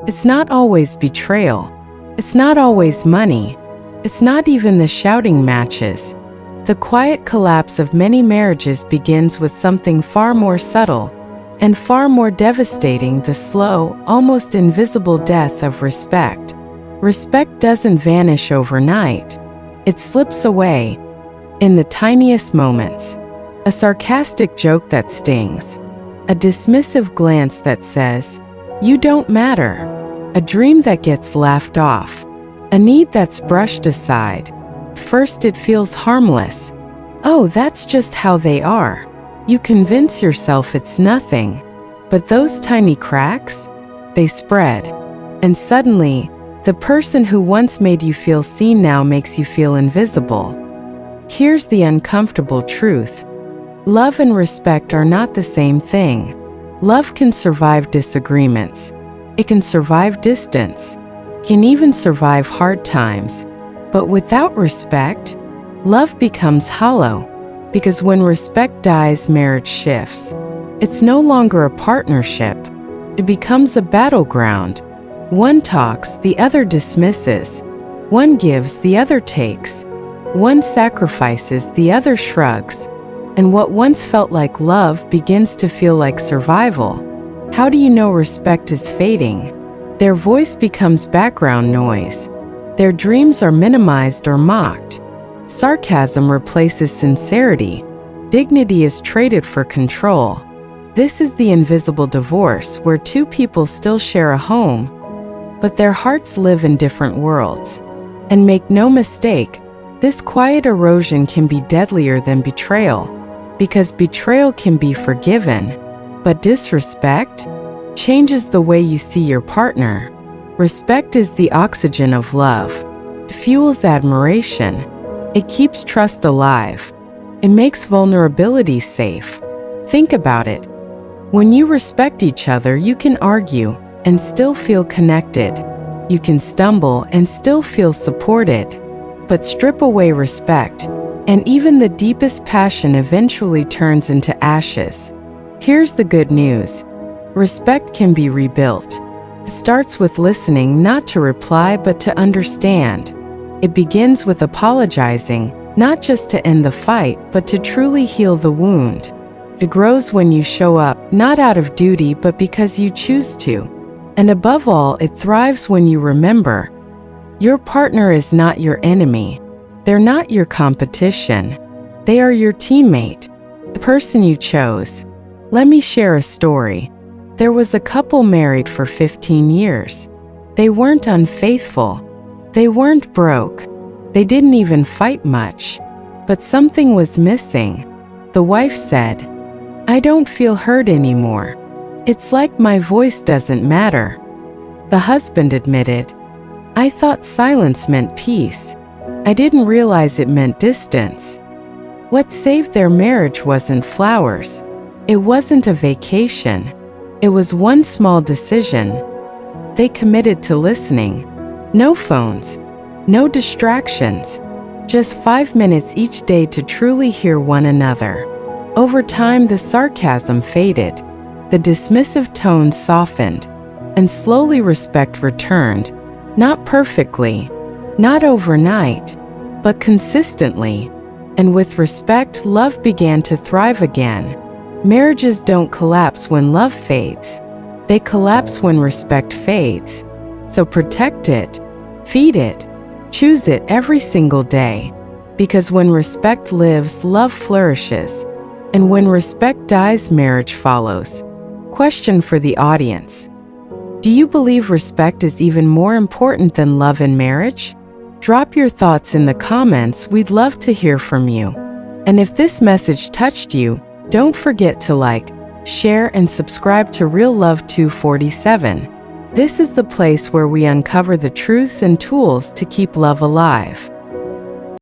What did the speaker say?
It's not always betrayal. It's not always money. It's not even the shouting matches. The quiet collapse of many marriages begins with something far more subtle and far more devastating: the slow, almost invisible death of respect. Respect doesn't vanish overnight. It slips away in the tiniest moments. A sarcastic joke that stings. A dismissive glance that says, "You don't matter." A dream that gets laughed off. A need that's brushed aside. First it feels harmless. Oh, that's just how they are. You convince yourself it's nothing. But those tiny cracks, they spread. And suddenly, the person who once made you feel seen now makes you feel invisible. Here's the uncomfortable truth. Love and respect are not the same thing. Love can survive disagreements. It can survive distance. Can even survive hard times. But without respect, love becomes hollow. Because when respect dies, marriage shifts. It's no longer a partnership. It becomes a battleground. One talks, the other dismisses. One gives, the other takes. One sacrifices, the other shrugs. And what once felt like love begins to feel like survival. How do you know respect is fading? Their voice becomes background noise. Their dreams are minimized or mocked. Sarcasm replaces sincerity. Dignity is traded for control. This is the invisible divorce, where two people still share a home, but their hearts live in different worlds. And make no mistake, this quiet erosion can be deadlier than betrayal, because betrayal can be forgiven, but disrespect changes the way you see your partner. Respect is the oxygen of love. It fuels admiration. It keeps trust alive. It makes vulnerability safe. Think about it. When you respect each other, you can argue and still feel connected. You can stumble and still feel supported. But strip away respect, and even the deepest passion eventually turns into ashes. Here's the good news. Respect can be rebuilt. It starts with listening, not to reply, but to understand. It begins with apologizing, not just to end the fight, but to truly heal the wound. It grows when you show up, not out of duty, but because you choose to. And above all, it thrives when you remember. Your partner is not your enemy. They're not your competition. They are your teammate, the person you chose. Let me share a story. There was a couple married for 15 years. They weren't unfaithful. They weren't broke. They didn't even fight much. But something was missing. The wife said, "I don't feel heard anymore. It's like my voice doesn't matter." The husband admitted, "I thought silence meant peace. I didn't realize it meant distance." What saved their marriage wasn't flowers. It wasn't a vacation. It was one small decision. They committed to listening. No phones. No distractions. Just 5 minutes each day to truly hear one another. Over time, the sarcasm faded. The dismissive tone softened. And slowly respect returned. Not perfectly. Not overnight. But consistently. And with respect, love began to thrive again. Marriages don't collapse when love fades. They collapse when respect fades. So protect it. Feed it. Choose it every single day. Because when respect lives, love flourishes. And when respect dies, marriage follows. Question for the audience. Do you believe respect is even more important than love in marriage? Drop your thoughts in the comments. We'd love to hear from you. And if this message touched you, don't forget to like, share, and subscribe to Real Love 247. This is the place where we uncover the truths and tools to keep love alive.